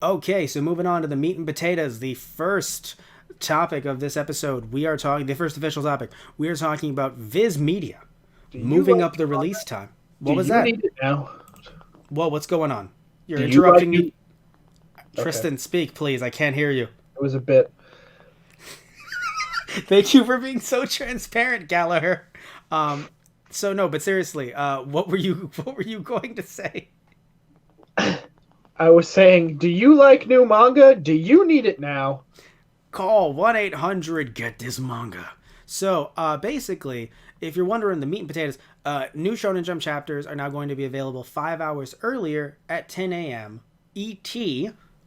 Okay, so moving on to the meat and potatoes, the first topic of this episode, we are talking, the first official topic, we are talking about Viz Media Do you moving like up the release time. do What was you that? need it now? Whoa, what's going on? You're Do you like interrupting me. new Okay. Tristan, speak, please. I can't hear you. It was a bit. Thank you for being so transparent, Gallagher. Um, so no, but seriously, what were you what were you going to say? I was saying, do you like new manga? Do you need it now? Call 1-800 get this manga. So basically, if you're wondering the meat and potatoes, new Shonen Jump chapters are now going to be available 5 hours earlier at 10 a.m. ET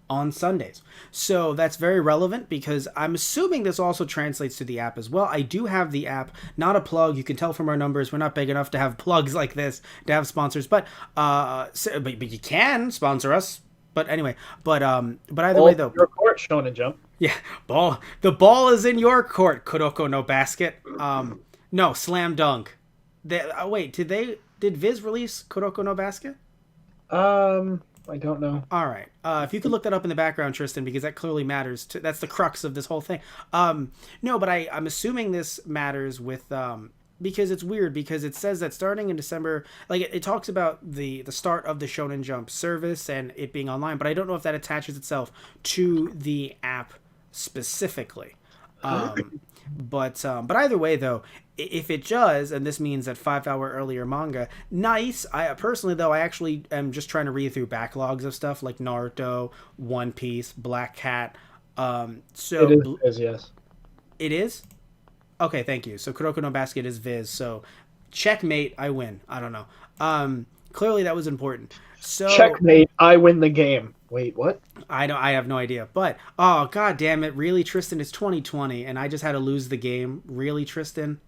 on Sundays. So that's very relevant because I'm assuming this also translates to the app as well. I do have the app, not a plug. You can tell from our numbers we're not big enough to have plugs like this to have sponsors, but you can sponsor us. But anyway, but either way Well, though, your court, Shonen Jump. yeah, the ball is in your court, Kuroko no basket. No, slam dunk. Wait, did Viz release Kuroko no basket? I don't know. All right. If you could look that up in the background, Tristan, because that clearly matters. That's the crux of this whole thing. No, but I'm assuming this matters with because it's weird because it says that starting in December, like it talks about the start of the Shonen Jump service and it being online, but I don't know if that attaches itself to the app specifically. But either way though, if it does, and this means that 5 hour earlier manga, nice. I personally though, I actually am just trying to read through backlogs of stuff like Naruto, One Piece, Black Cat. It is, yes. It is. Okay, thank you. So Kuroko no Basket is Viz. So checkmate, I win. I don't know. Clearly that was important. So Checkmate, I win the game. Wait, what? I don't. I have no idea. But oh god damn it! Really, Tristan? It's 2020, and I just had to lose the game. Really, Tristan?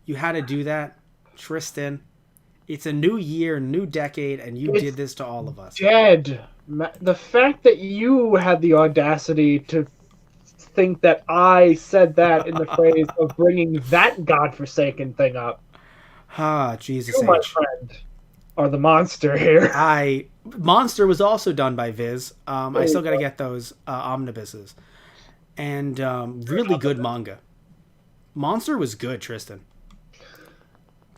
You had to do that, Tristan. It's a new year, new decade, and you It's did this to all of us. dead. The fact that you had the audacity to think that I said that in the phrase of bringing that godforsaken thing up, Ah, Jesus you, my H. friend, are the monster here. I Monster was also done by Viz. I still gotta get those omnibuses, and really good manga. Monster was good, Tristan.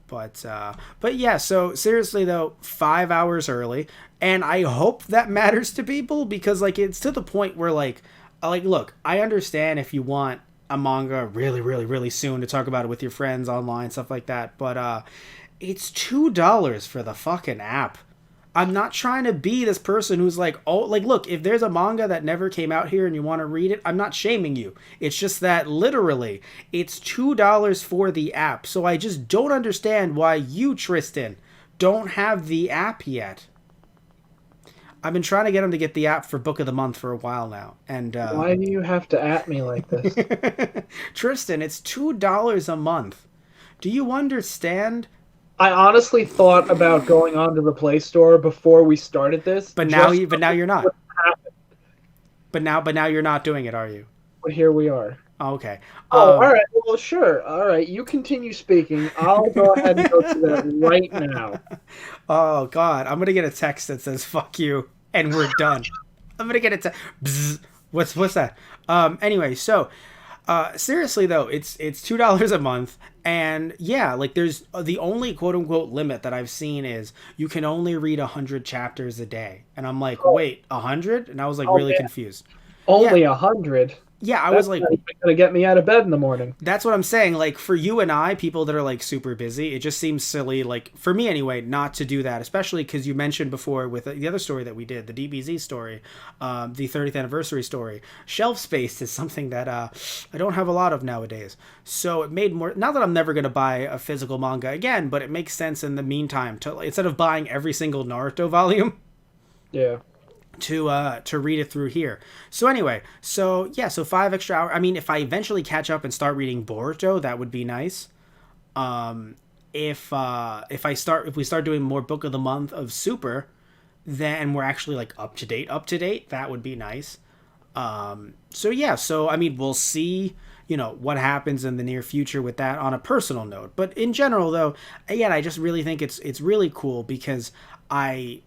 But yeah. So seriously though, 5 hours early, and I hope that matters to people because like it's to the point where like look, I understand if you want a manga really really really soon to talk about it with your friends online stuff like that, but it's $2 for the fucking app. I'm not trying to be this person who's like, oh, like, look, if there's a manga that never came out here and you want to read it, I'm not shaming you. It's just that literally, it's $2 for the app. So I just don't understand why you, Tristan, don't have the app yet. I've been trying to get him to get the app for Book of the Month for a while now. And Why do you have to at me like this? Tristan, it's $2 a month. Do you understand? I honestly thought about going onto the Play Store before we started this. But now you're not. But now you're not doing it, are you? But here we are. Okay. Oh, all right. Well, sure. All right. You continue speaking. I'll go ahead and go to that right now. Oh God, I'm gonna get a text that says "fuck you" and we're done. I'm gonna get a text. What's that? Anyway, so seriously though, it's $2 a month, and yeah, like there's the only quote unquote limit that I've seen is you can only read 100 chapters a day, and I'm like, wait, 100? And I was like Oh, really man. confused. Only Yeah, 100. yeah, I was That's like, not even gonna get me out of bed in the morning. that's what I'm saying. Like for you and I, people that are like super busy, it just seems silly. Like for me anyway, not to do that, especially because you mentioned before with the other story that we did, the DBZ story, the 30th anniversary story. Shelf space is something that I don't have a lot of nowadays. So it made more. Not that I'm never gonna buy a physical manga again, but it makes sense in the meantime to instead of buying every single Naruto volume Yeah. to read it through here. So anyway, so yeah, so 5 extra hours. I mean, if I eventually catch up and start reading Boruto, that would be nice. If we start doing more Book of the Month of Super, then we're actually like up to date, that would be nice. So yeah, so I mean, we'll see, what happens in the near future with that on a personal note. But in general, though, again, I just really think it's really cool because I,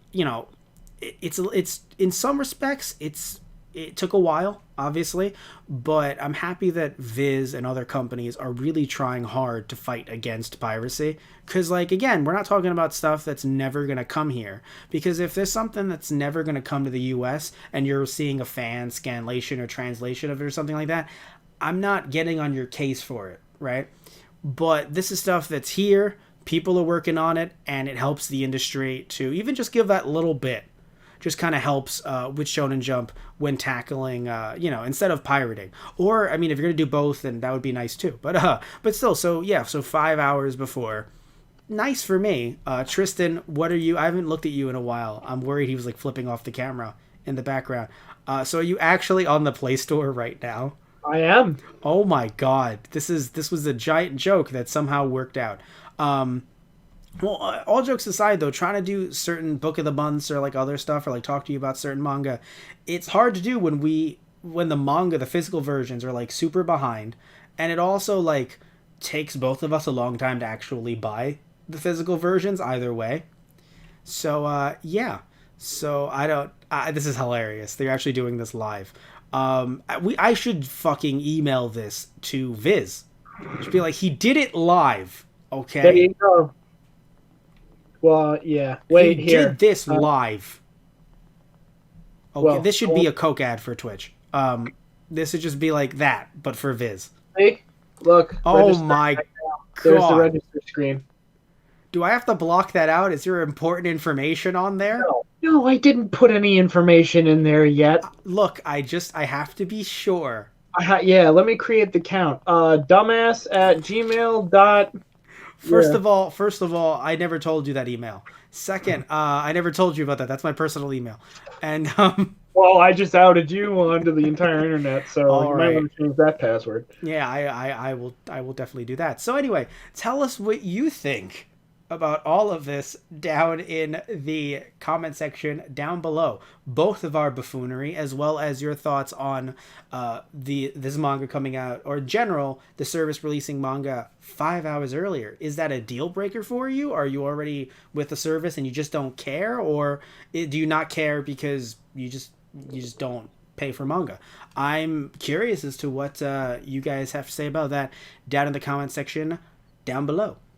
it's in some respects it took a while, obviously, but I'm happy that Viz and other companies are really trying hard to fight against piracy. Because, like, again, we're not talking about stuff that's never going to come here. Because if there's something that's never going to come to the US and you're seeing a fan scanlation or translation of it or something like that, I'm not getting on your case for it, right? But this is stuff that's here, people are working on it, and it helps the industry to even just give that little bit. Just kind of helps with Shonen Jump when tackling, instead of pirating. Or, I mean, if you're going to do both, then that would be nice too. But still, so 5 hours before. Nice for me. Tristan, what are you? I haven't looked at you in a while. I'm worried he was like flipping off the camera in the background. So are you actually on the Play Store right now? I am. Oh my god. This was a giant joke that somehow worked out. Well, all jokes aside, though, trying to do certain book of the months or like other stuff or like talk to you about certain manga, it's hard to do when the manga, the physical versions are like super behind, and it also like takes both of us a long time to actually buy the physical versions either way. So yeah, so I don't. This is hilarious. They're actually doing this live. I should fucking email this to Viz. Just be like, he did it live. Okay. There you go. Well, yeah. Wait, he here. did this live. Okay, well, this should be a Coke ad for Twitch. This should just be like that, but for Viz. See? Look. Oh my god. There's the register screen. Do I have to block that out? Is there important information on there? No, I didn't put any information in there yet. Look, I have to be sure. Yeah, let me create the count. Dumbass@gmail. First of all, I never told you that email. Second, I never told you about that. That's my personal email. And well, I just outed you onto the entire internet, so you might right. want to change that password. Yeah, I will definitely do that. So anyway, tell us what you think about all of this down in the comment section down below. Both of our buffoonery, as well as your thoughts on this manga coming out, or in general, the service releasing manga 5 hours earlier. Is that a deal breaker for you? Are you already with the service and you just don't care? Or do you not care because you just don't pay for manga? I'm curious as to what you guys have to say about that down in the comment section down below.